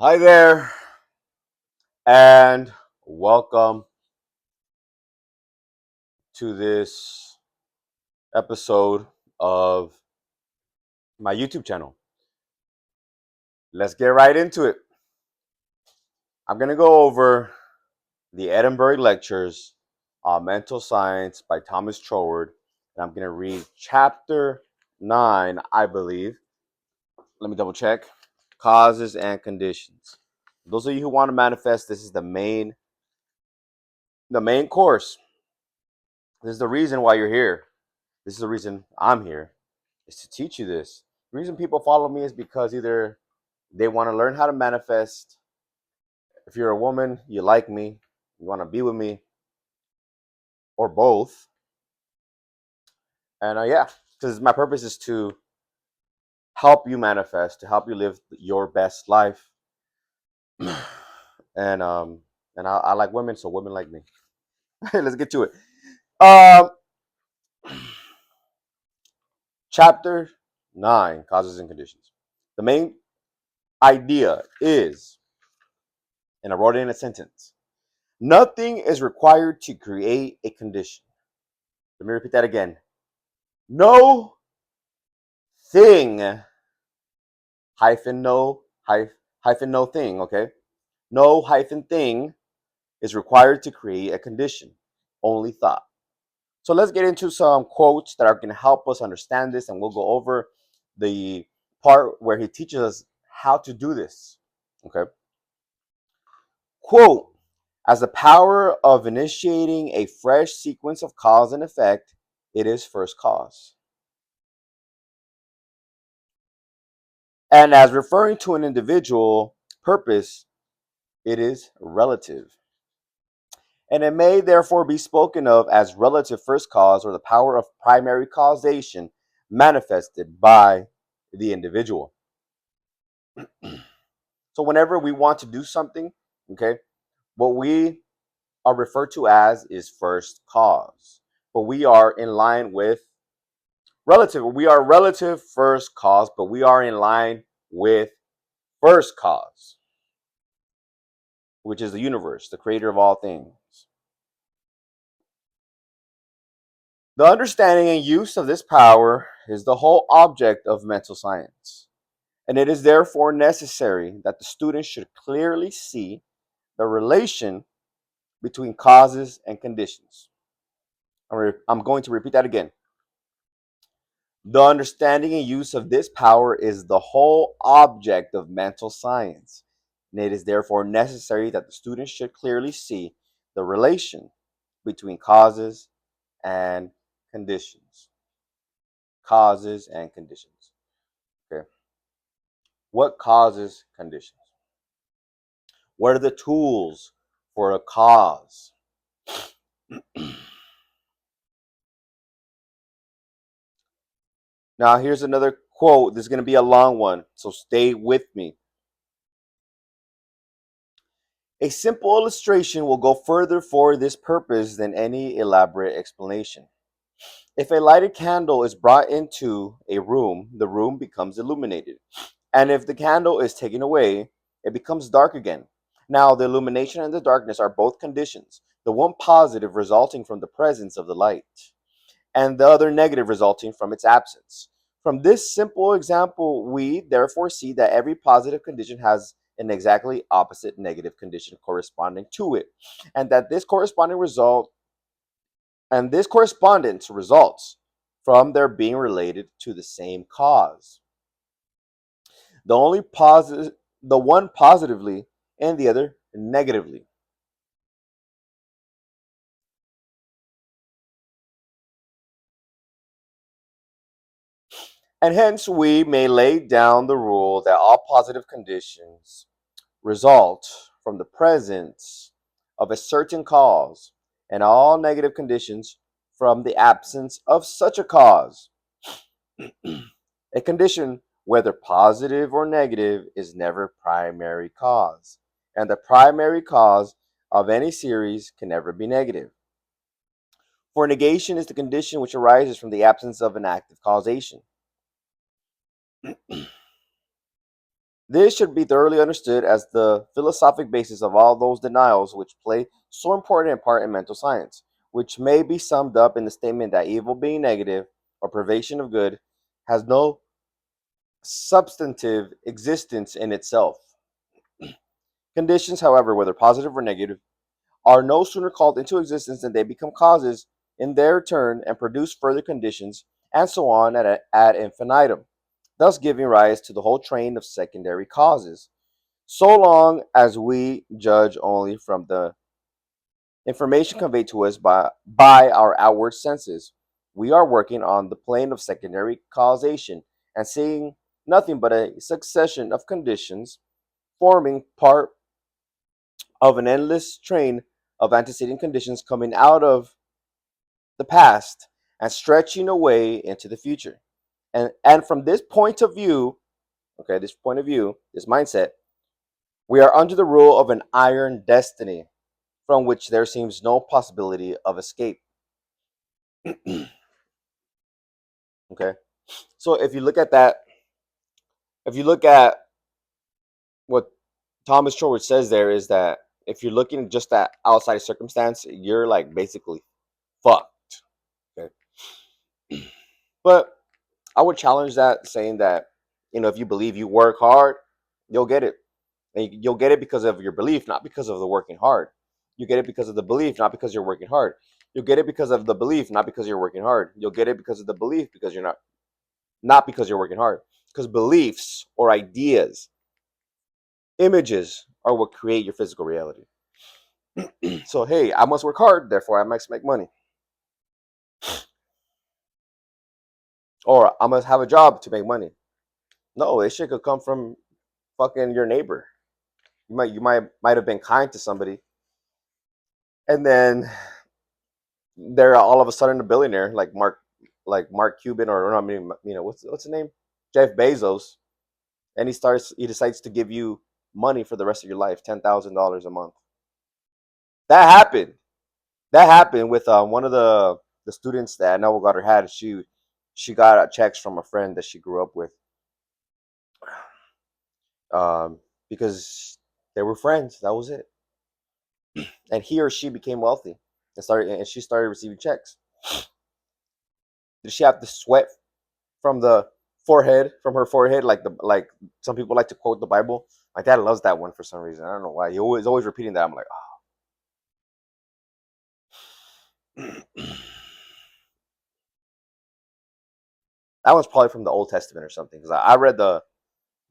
Hi there, and welcome to this episode of my YouTube channel. Let's get right into it. I'm going to go over the Edinburgh lectures on mental science by Thomas Troward, and I'm going to read chapter 9, I believe. Let me double check. Causes and conditions. Those of you who want to manifest, this is the main course. This is the reason why you're here. This is the reason I'm here, is to teach you this. The reason people follow me is because either they want to learn how to manifest. If you're a woman, you like me, you want to be with me, or both. And yeah, because my purpose is to help you manifest, to help you live your best life. and I like women, so women like me. Let's get to it. Um, Chapter 9, causes and conditions. The main idea is, and I wrote it in a sentence, nothing is required to create a condition. Let me repeat that again. No thing, hyphen no, hyphen no thing, okay? No hyphen thing is required to create a condition. Only thought. So let's get into some quotes that are going to help us understand this, and we'll go over the part where he teaches us how to do this. Okay. Quote, as the power of initiating a fresh sequence of cause and effect, it is first cause. And as referring to an individual purpose, it is relative. And it may therefore be spoken of as relative first cause, or the power of primary causation manifested by the individual. So whenever we want to do something, okay, what we are referred to as is first cause. But we are in line with relative. We are relative first cause, but we are in line with first cause, which is the universe, the creator of all things. The understanding and use of this power is the whole object of mental science, and it is therefore necessary that the student should clearly see the relation between causes and conditions. I'm going to repeat that again. The understanding and use of this power is the whole object of mental science, and it is therefore necessary that the student should clearly see the relation between causes and conditions. Causes and conditions. Okay. What causes conditions? What are the tools for a cause? Now, here's another quote. This is going to be a long one, so stay with me. A simple illustration will go further for this purpose than any elaborate explanation. If a lighted candle is brought into a room, the room becomes illuminated. And if the candle is taken away, it becomes dark again. Now, the illumination and the darkness are both conditions, the one positive resulting from the presence of the light, and the other negative resulting from its absence. From this simple example, we therefore see that every positive condition has an exactly opposite negative condition corresponding to it, and that this correspondence results from their being related to the same cause. The only positive, the one positively and the other negatively. And hence we may lay down the rule that all positive conditions result from the presence of a certain cause, and all negative conditions from the absence of such a cause. A condition, whether positive or negative, is never primary cause, and the primary cause of any series can never be negative. For negation is the condition which arises from the absence of an active causation. This should be thoroughly understood as the philosophic basis of all those denials which play so important a part in mental science, which may be summed up in the statement that evil being negative or privation of good has no substantive existence in itself. Conditions, however, whether positive or negative, are no sooner called into existence than they become causes in their turn and produce further conditions, and so on ad infinitum, thus giving rise to the whole train of secondary causes. So long as we judge only from the information conveyed to us by our outward senses, we are working on the plane of secondary causation and seeing nothing but a succession of conditions forming part of an endless train of antecedent conditions coming out of the past and stretching away into the future. And from this point of view, okay, this point of view, this mindset, we are under the rule of an iron destiny from which there seems no possibility of escape. Okay. So if you look at that, if you look at what Thomas Troward says there is that if you're looking just at outside circumstance, you're like basically fucked. Okay. But I would challenge that saying that, if you believe you work hard, you'll get it. And you'll get it because of your belief, not because of the working hard. You get it because of the belief, not because you're working hard. You'll get it because of the belief, not because you're working hard. You'll get it because of the belief because you're not because you're working hard. Because beliefs or ideas, images are what create your physical reality. So hey, I must work hard, therefore I must make money. Or I must have a job to make money. No, this shit could come from fucking your neighbor. You might have been kind to somebody, and then they're all of a sudden a billionaire, like Mark Cuban, or I mean, what's the name, Jeff Bezos, and he decides to give you money for the rest of your life, $10,000 a month. That happened. That happened with one of the students that Noah Goddard had. She got checks from a friend that she grew up with, because they were friends. That was it. And he or she became wealthy and she started receiving checks. Did she have to sweat from the from her forehead, like some people like to quote the Bible? My dad loves that one for some reason. I don't know why. He always repeating that. I'm like, oh. That one's probably from the Old Testament or something. Because I read the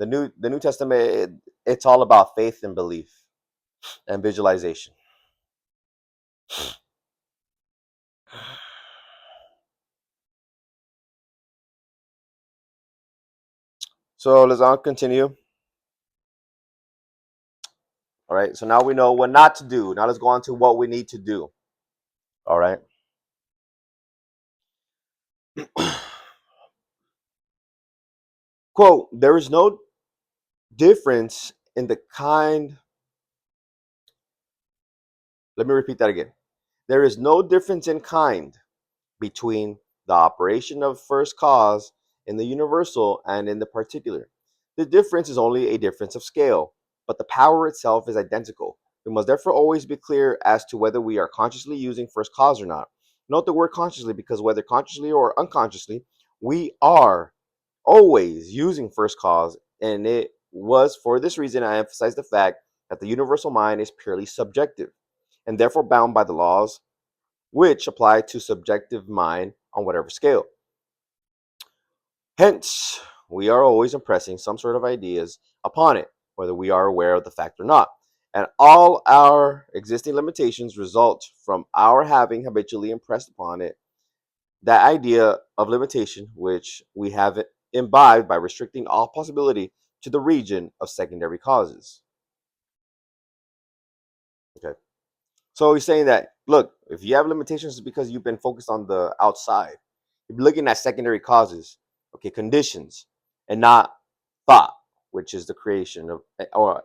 New Testament. It's all about faith and belief and visualization. So let's on continue. All right. So now we know what not to do. Now let's go on to what we need to do. All right. Quote: There is no difference in the kind. Let me repeat that again. There is no difference in kind between the operation of first cause in the universal and in the particular. The difference is only a difference of scale, but the power itself is identical. We must therefore always be clear as to whether we are consciously using first cause or not. Note the word consciously, because whether consciously or unconsciously, we are always using first cause, and it was for this reason I emphasize the fact that the universal mind is purely subjective and therefore bound by the laws which apply to subjective mind on whatever scale. Hence, we are always impressing some sort of ideas upon it, whether we are aware of the fact or not. And all our existing limitations result from our having habitually impressed upon it that idea of limitation which we have imbibed by restricting all possibility to the region of secondary causes. Okay. So he's saying that, look, if you have limitations, it's because you've been focused on the outside. You're looking at secondary causes, okay, conditions, and not thought, which is the creation of, or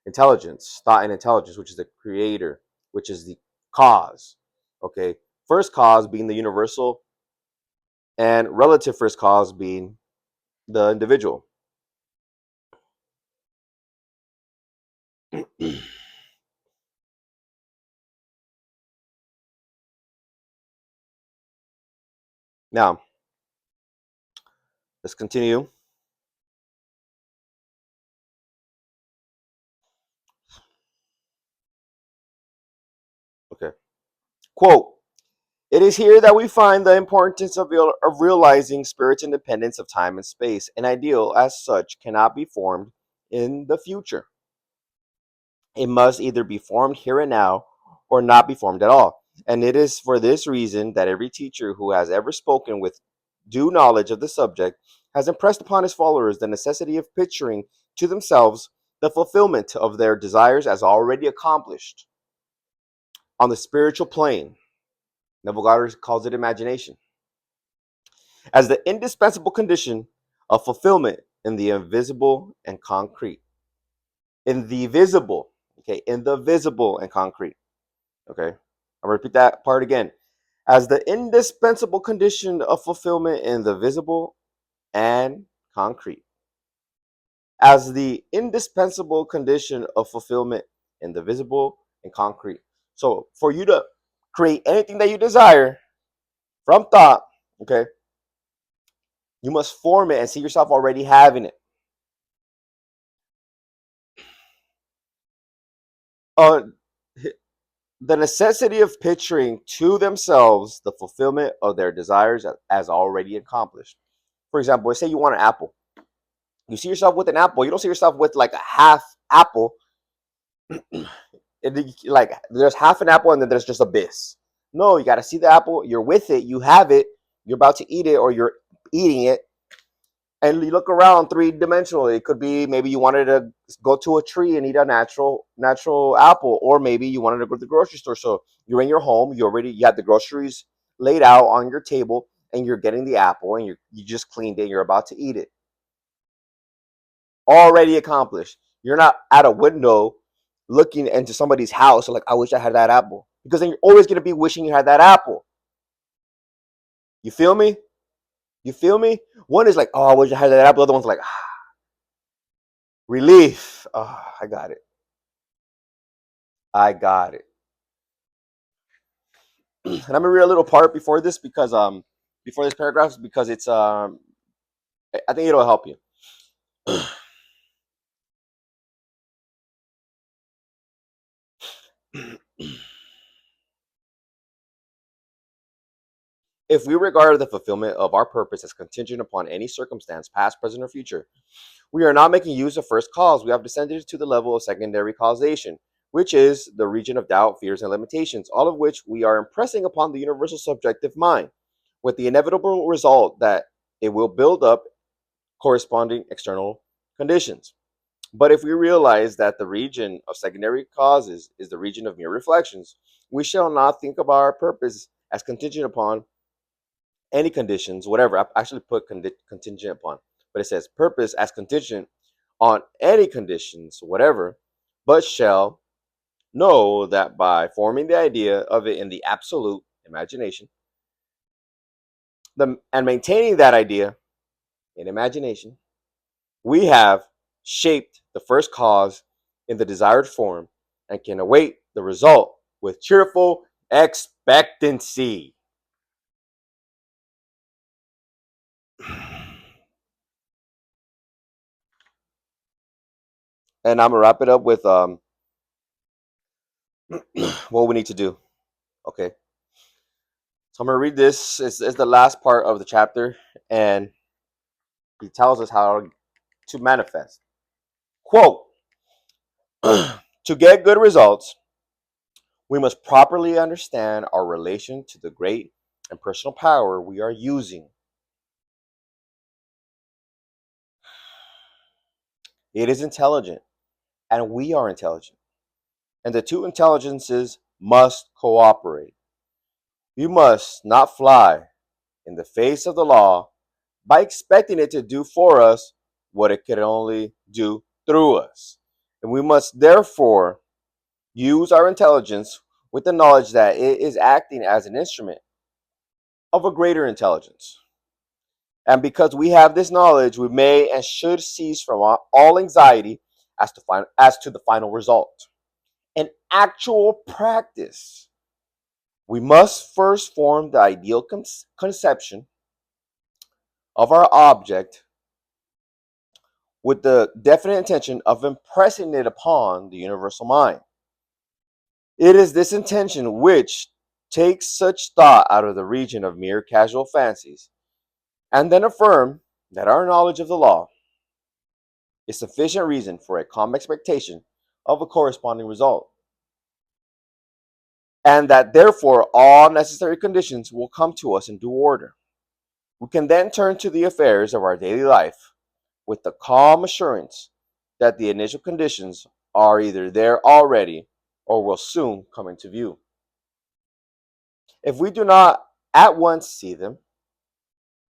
intelligence, thought and intelligence, which is the creator, which is the cause. Okay. First cause being the universal, and relative first cause being the individual. Now, let's continue. Okay. Quote, it is here that we find the importance of realizing spirit's independence of time and space. An ideal, as such, cannot be formed in the future. It must either be formed here and now or not be formed at all. And it is for this reason that every teacher who has ever spoken with due knowledge of the subject has impressed upon his followers the necessity of picturing to themselves the fulfillment of their desires as already accomplished on the spiritual plane. Neville Goddard calls it imagination, as the indispensable condition of fulfillment in the invisible and concrete. In the visible, okay, in the visible and concrete. Okay, I'll repeat that part again. As the indispensable condition of fulfillment in the visible and concrete. As the indispensable condition of fulfillment in the visible and concrete. So, for you to create anything that you desire from thought, okay, you must form it and see yourself already having it. Uh, the necessity of picturing to themselves the fulfillment of their desires as already accomplished. For example, let's say you want an apple. You see yourself with an apple. You don't see yourself with like a half apple. Like there's half an apple and then there's just a bis. No, you got to see the apple. You're with it. You have it. You're about to eat it or you're eating it. And you look around three-dimensionally. It could be maybe you wanted to go to a tree and eat a natural apple, or maybe you wanted to go to the grocery store. So you're in your home. You have the groceries laid out on your table, and you're getting the apple, and you just cleaned it. And you're about to eat it. Already accomplished. You're not at a window looking into somebody's house like, I wish I had that apple, because then you're always gonna be wishing you had that apple. You feel me? You feel me? One is like, oh, I wish I had that apple. The other one's like, relief. Oh, I got it. I got it. And I'm gonna read a little part before this because before this paragraph because it's I think it'll help you. If we regard the fulfillment of our purpose as contingent upon any circumstance, past, present, or future, we are not making use of first cause. We have descended to the level of secondary causation, which is the region of doubt, fears, and limitations, all of which we are impressing upon the universal subjective mind, with the inevitable result that it will build up corresponding external conditions. But if we realize that the region of secondary causes is the region of mere reflections, we shall not think of our purpose as contingent upon any conditions, whatever. I actually put contingent upon, but it says purpose as contingent on any conditions, whatever, but shall know that by forming the idea of it in the absolute imagination, and maintaining that idea in imagination, we have shaped the first cause in the desired form and can await the result with cheerful expectancy. And I'm gonna wrap it up with what we need to do. Okay, so I'm gonna read this. It's the last part of the chapter, and he tells us how to manifest. Quote: to get good results, we must properly understand our relation to the great and personal power we are using. It is intelligent, and we are intelligent, and the two intelligences must cooperate. We must not fly in the face of the law by expecting it to do for us what it can only do through us. And we must therefore use our intelligence with the knowledge that it is acting as an instrument of a greater intelligence. And because we have this knowledge, we may and should cease from all anxiety as to the final result. In actual practice, we must first form the ideal conception of our object with the definite intention of impressing it upon the universal mind. It is this intention which takes such thought out of the region of mere casual fancies, and then affirm that our knowledge of the law is sufficient reason for a calm expectation of a corresponding result, and that therefore all necessary conditions will come to us in due order. We can then turn to the affairs of our daily life with the calm assurance that the initial conditions are either there already or will soon come into view. If we do not at once see them,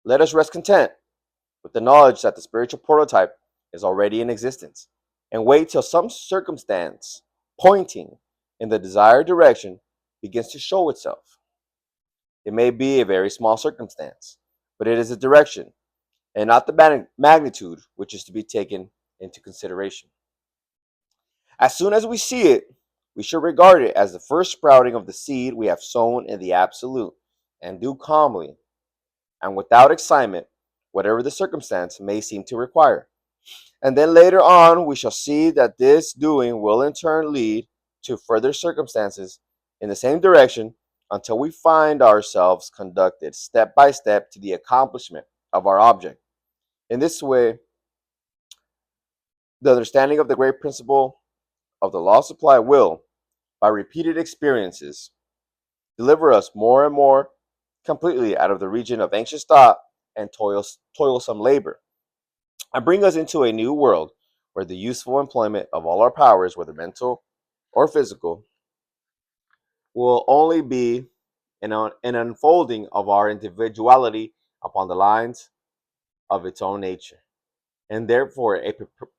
let us rest content with the knowledge that the spiritual prototype is already in existence and wait till some circumstance pointing in the desired direction begins to show itself. It may be a very small circumstance, but it is a direction and not the magnitude which is to be taken into consideration. As soon as we see it, we should regard it as the first sprouting of the seed we have sown in the absolute, and do calmly and without excitement whatever the circumstance may seem to require. And then later on, we shall see that this doing will in turn lead to further circumstances in the same direction until we find ourselves conducted step by step to the accomplishment of our object. In this way, the understanding of the great principle of the law of supply will, by repeated experiences, deliver us more and more completely out of the region of anxious thought and toilsome labor, and bring us into a new world where the useful employment of all our powers, whether mental or physical, will only be an unfolding of our individuality upon the lines of its own nature, and therefore a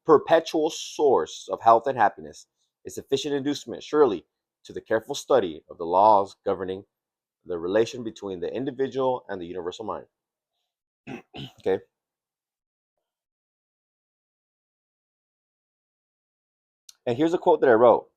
perpetual source of health and happiness, a sufficient inducement, surely, to the careful study of the laws governing the relation between the individual and the universal mind. Okay. And here's a quote that I wrote.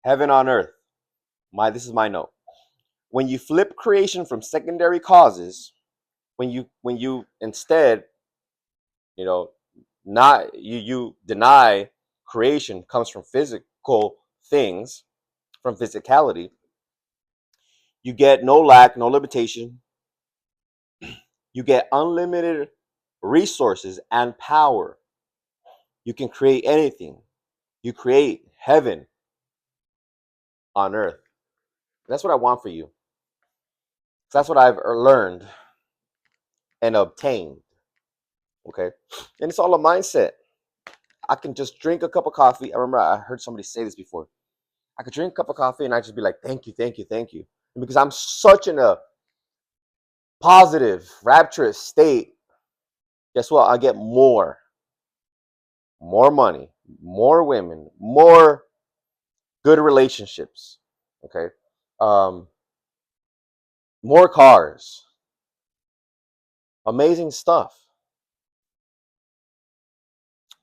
Heaven on earth. This is my note. When you flip creation from secondary causes, when you instead, you know, not you deny creation comes from physical things, from physicality, you get no lack, no limitation. You get unlimited resources and power. You can create anything. You create heaven on earth. That's what I want for you. That's what I've learned and obtained. Okay. And it's all a mindset. I can just drink a cup of coffee. I remember I heard somebody say this before. I could drink a cup of coffee and I just be like, thank you, thank you, thank you. And because I'm such in a positive, rapturous state, guess what? I get more money, more women, more good relationships. Okay. Um, More cars, amazing stuff.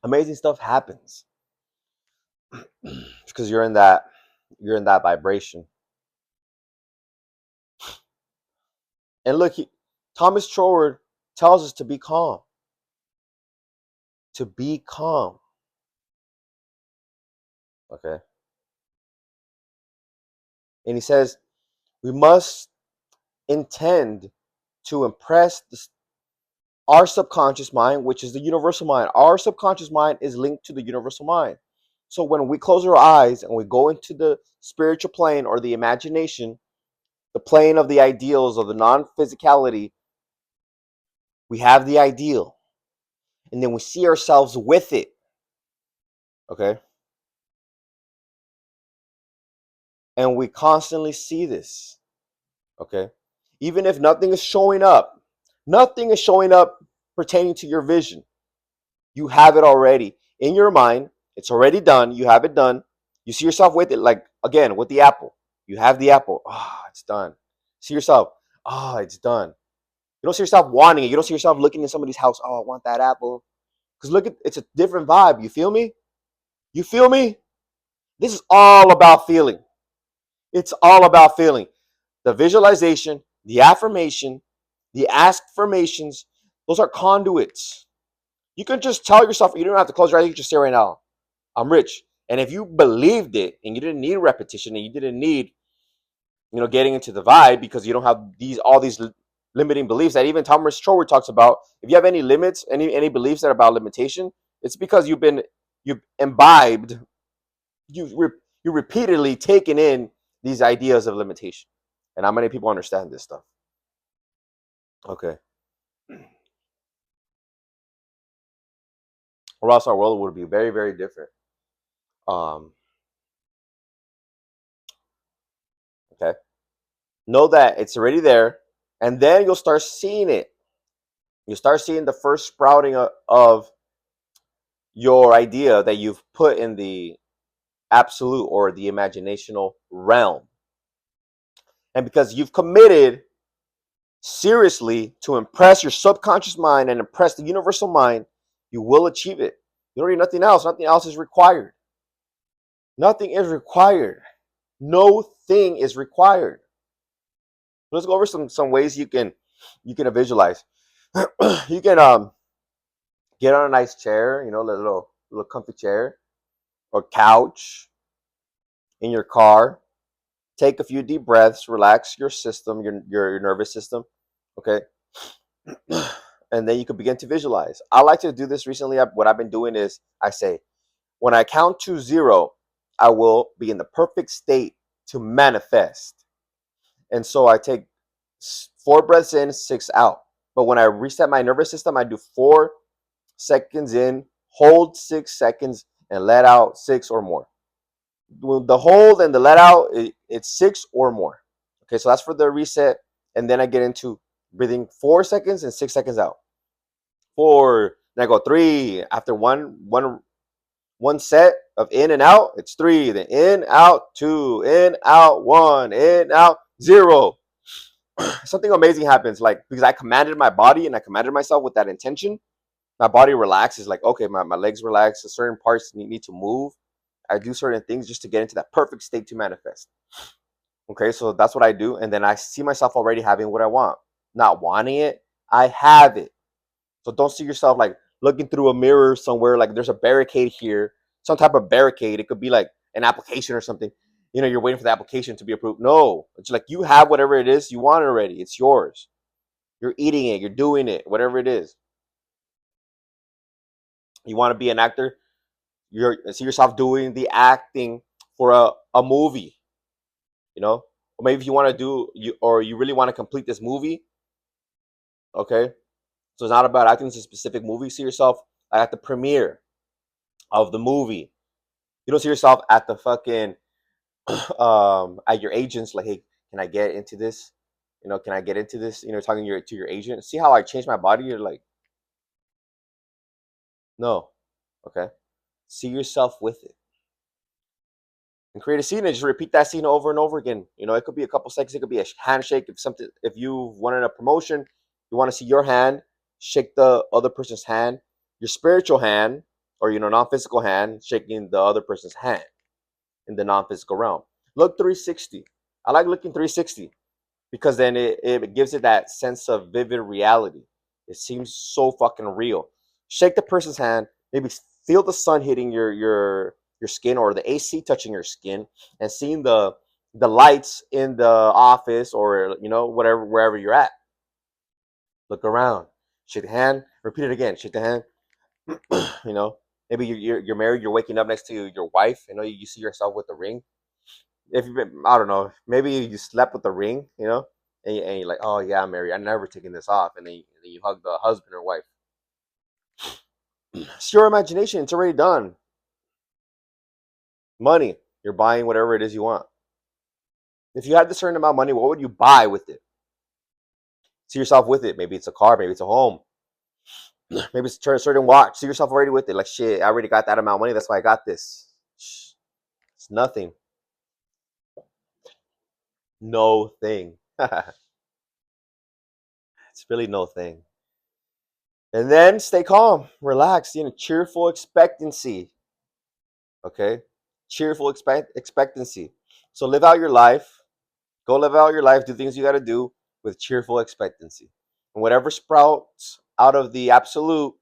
Amazing stuff happens because you're in that vibration. And look, Thomas Troward tells us to be calm. To be calm. Okay. And he says we must intend to impress our subconscious mind, which is the universal mind. Our subconscious mind is linked to the universal mind. So when we close our eyes and we go into the spiritual plane or the imagination, the plane of the ideals of the non-physicality, we have the ideal. And then we see ourselves with it. Okay? And we constantly see this. Okay? Even if nothing is showing up pertaining to your vision. You have it already. In your mind, it's already done. You have it done. You see yourself with it, like again with the apple. You have the apple. Ah, oh, it's done. See yourself. Ah, oh, it's done. You don't see yourself wanting it. You don't see yourself looking in somebody's house. Oh, I want that apple. Because look at it's a different vibe. You feel me? You feel me? This is all about feeling. It's all about feeling. The visualization, the affirmation, the affirmations, those are conduits. You can just tell yourself, you don't have to close your eyes, you can just say right now, I'm rich. And if you believed it and you didn't need repetition and you didn't need, getting into the vibe because you don't have all these limiting beliefs that even Thomas Trower talks about. If you have any limits, any beliefs that are about limitation, it's because you've imbibed, you repeatedly taken in these ideas of limitation. And how many people understand this stuff? Okay. Or else our world would be very, very different. Um, okay. Know that it's already there, and then you'll start seeing it. You start seeing the first sprouting of your idea that you've put in the absolute or the imaginational realm. And because you've committed seriously to impress your subconscious mind and impress the universal mind, you will achieve it. You don't need nothing else. Nothing else is required. Nothing is required. No thing is required. Let's go over some ways you can visualize. You can get on a nice chair, a little comfy chair or couch in your car. Take a few deep breaths, relax your system, your nervous system, okay? And then you can begin to visualize. I like to do this recently. What I've been doing is I say, when I count to 0, I will be in the perfect state to manifest. And so I take 4 breaths in, 6 out. But when I reset my nervous system, I do 4 seconds in, hold 6 seconds, and let out 6 or more. The hold and the let out, it's 6 or more. Okay, so that's for the reset. And then I get into breathing 4 seconds and 6 seconds out. 4, then I go 3. After one set of in and out, it's 3. Then in, out, 2, in, out, 1, in, out, 0. Something amazing happens, like because I commanded my body and I commanded myself with that intention. My body relaxes, like okay, my legs relax, certain parts need to move. I do certain things just to get into that perfect state to manifest. Okay, so that's what I do, and then I see myself already having what I want. Not wanting it, I have it. So don't see yourself like looking through a mirror somewhere, like there's a barricade here, some type of barricade. It could be like an application or something. You're waiting for the application to be approved. No, it's like you have whatever it is you want already. It's yours. You're eating it. You're doing it. Whatever it is. You want to be an actor. You see yourself doing the acting for a movie. Or maybe if you want to you really want to complete this movie. Okay, so it's not about acting. It's a specific movie. See yourself at the premiere of the movie. You don't see yourself at the fucking at your agents like, hey, can I get into this? Can I get into this? Talking to your agent. See how I changed my body? You're like, no, okay. See yourself with it and create a scene and just repeat that scene over and over again. It could be a couple seconds. It could be a handshake. If you wanted a promotion, you want to see your hand shake the other person's hand, your spiritual hand or non-physical hand shaking the other person's hand in the non-physical realm. Look 360. I like looking 360 because then it gives it that sense of vivid reality. It seems so fucking real. Shake the person's hand, maybe feel the sun hitting your skin or the AC touching your skin, and seeing the lights in the office or whatever wherever you're at. Look around, shake the hand, repeat it again, shake the hand. you know, Maybe you're married, you're waking up next to your wife. You see yourself with the ring. If you've been, I don't know, maybe you slept with the ring, and you're like, oh yeah, I'm married. I'm never taking this off, and then you hug the husband or wife. It's your imagination. It's already done. Money. You're buying whatever it is you want. If you had a certain amount of money, what would you buy with it? See yourself with it. Maybe it's a car. Maybe it's a home. Maybe it's a certain watch. See yourself already with it. Like, shit, I already got that amount of money. That's why I got this. It's nothing. No thing. It's really no thing. And then stay calm, relax, cheerful expectancy. Okay? Cheerful expectancy. So live out your life. Go live out your life. Do things you got to do with cheerful expectancy. And whatever sprouts out of the absolute,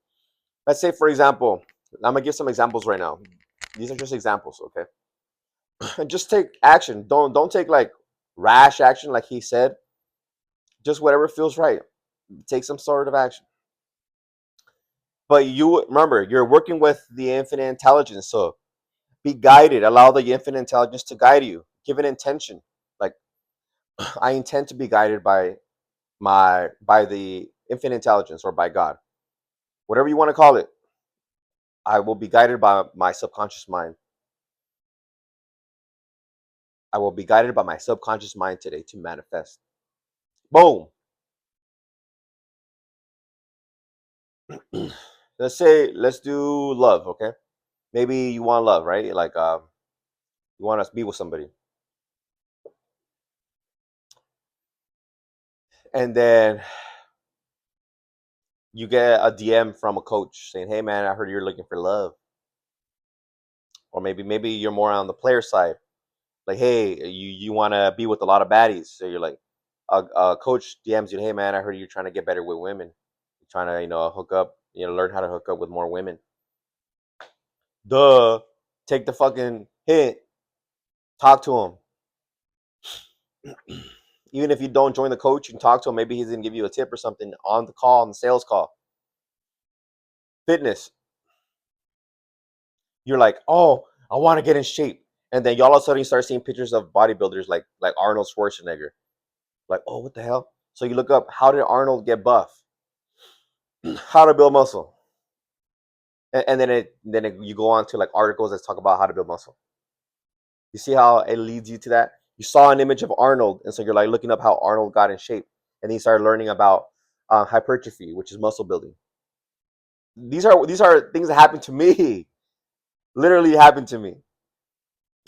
let's say, for example, I'm going to give some examples right now. These are just examples, okay? And just take action. Don't take like rash action, like he said. Just whatever feels right. Take some sort of action. But you remember, you're working with the infinite intelligence, so be guided. Allow the infinite intelligence to guide you. Give an intention. Like, I intend to be guided by the infinite intelligence or by God, whatever you want to call it. I will be guided by my subconscious mind. I will be guided by my subconscious mind today to manifest. Boom. Let's do love, okay? Maybe you want love, right? Like, you want to be with somebody, and then you get a DM from a coach saying, "Hey, man, I heard you're looking for love," or maybe you're more on the player side, like, "Hey, you want to be with a lot of baddies," so you're like, a coach DMs you, "Hey, man, I heard you're trying to get better with women, you're trying to hook up, learn how to hook up with more women." Duh, take the fucking hint, talk to him. Even if you don't join the coach, you can talk to him. Maybe he's gonna give you a tip or something on the call, on the sales call. Fitness. You're like, oh, I want to get in shape, and then you all of a sudden you start seeing pictures of bodybuilders like Arnold Schwarzenegger. Like, oh, what the hell? So you look up, how did Arnold get buff? How to build muscle, and you go on to like articles that talk about how to build muscle. You see how it leads you to that? You saw an image of Arnold, and so you're like looking up how Arnold got in shape, and then you start learning about hypertrophy, which is muscle building. These are things that happened to me. Literally happened to me.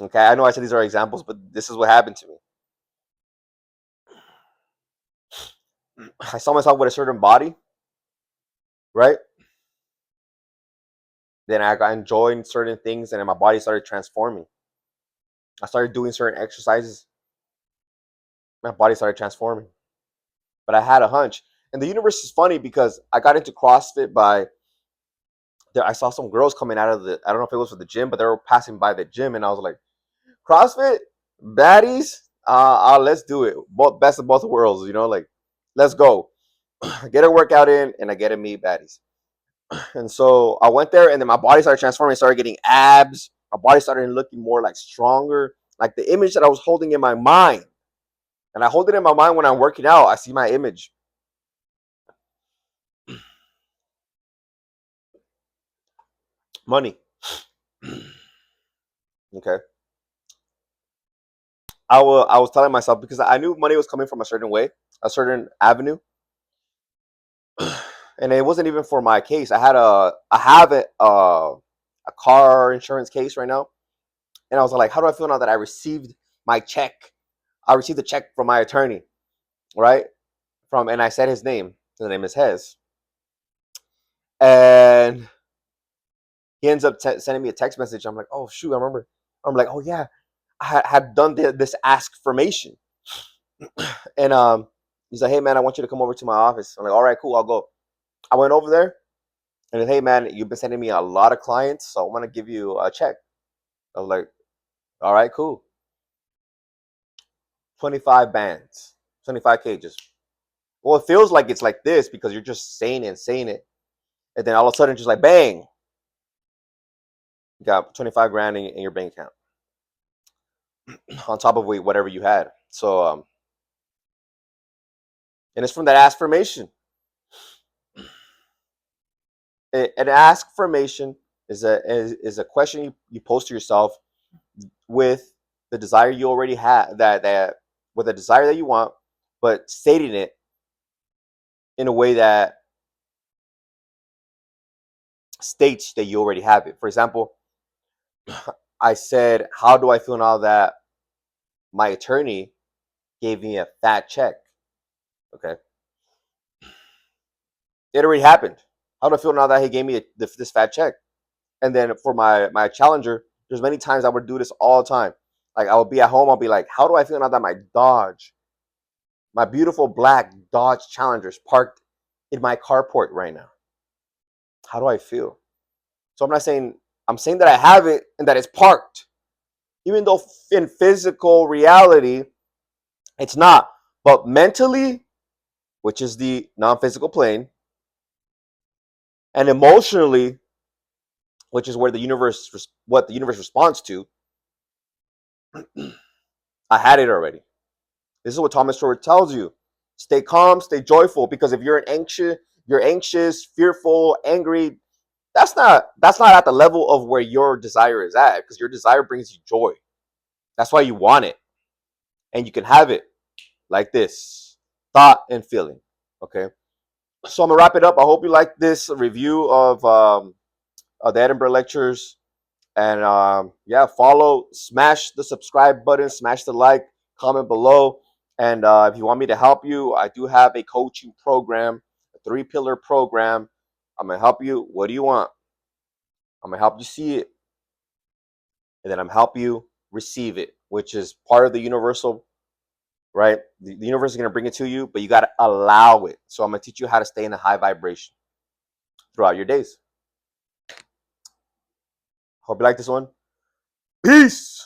Okay, I know I said these are examples, but this is what happened to me. I saw myself with a certain body, right? Then I got enjoying certain things, and then my body started transforming. I started doing certain exercises. My body started transforming. But I had a hunch. And the universe is funny because I got into CrossFit by I saw some girls coming out of I don't know if it was for the gym, but they were passing by the gym, and I was like, CrossFit, baddies, let's do it. Best of both worlds, like, let's go. Get a workout in, and I get to meet baddies. And so I went there, and then my body started transforming. I started getting abs. My body started looking more like stronger, like the image that I was holding in my mind. And I hold it in my mind when I'm working out. I see my image. Money. Okay. I was telling myself, because I knew money was coming from a certain way, a certain avenue, and it wasn't even for my case. I have a car insurance case right now, and I was like, how do I feel now that I received my check? I received a check from my attorney, right? And I said his name. His name is Hez, and he ends up sending me a text message. I'm like, oh shoot, I remember. I'm like, oh yeah, I had done this ask formation, and he's like, hey man, I want you to come over to my office. I'm like, all right, cool, I'll go. I went over there, and then, hey man, you've been sending me a lot of clients, so I'm gonna give you a check. I was like, all right, cool. 25 bands, 25 cages. Well, it feels like it's like this because you're just saying it, and then all of a sudden, just like bang, you got 25 grand in your bank account on top of whatever you had. So, and it's from that affirmation. An affirmation is a question you pose to yourself with the desire you already have, that with a desire that you want, but stating it in a way that states that you already have it. For example, I said, how do I feel now that my attorney gave me a fat check? Okay. It already happened. How do I feel now that he gave me this fat check? And then for my challenger, there's many times I would do this all the time. Like I would be at home, I'll be like, how do I feel now that my beautiful black Dodge Challenger is parked in my carport right now? How do I feel? So I'm saying that I have it and that it's parked, even though in physical reality it's not. But mentally, which is the non-physical plane, and emotionally, which is where what the universe responds to, I had it already. This is what Thomas Short tells you. Stay calm, stay joyful, because if you're anxious, fearful, angry, that's not at the level of where your desire is at, because your desire brings you joy. That's why you want it. And you can have it like this. Thought and feeling. Okay. So I'm gonna wrap it up. I hope you like this review of the Edinburgh lectures. And yeah, follow, smash the subscribe button, smash the like, comment below. And if you want me to help you, I do have a coaching program, a 3-pillar program. I'm gonna help you. What do you want? I'm gonna help you see it, and then I'm help you receive it, which is part of the universal, right? The universe is gonna bring it to you, but you gotta allow it. So I'm gonna teach you how to stay in a high vibration throughout your days. Hope you like this one. Peace.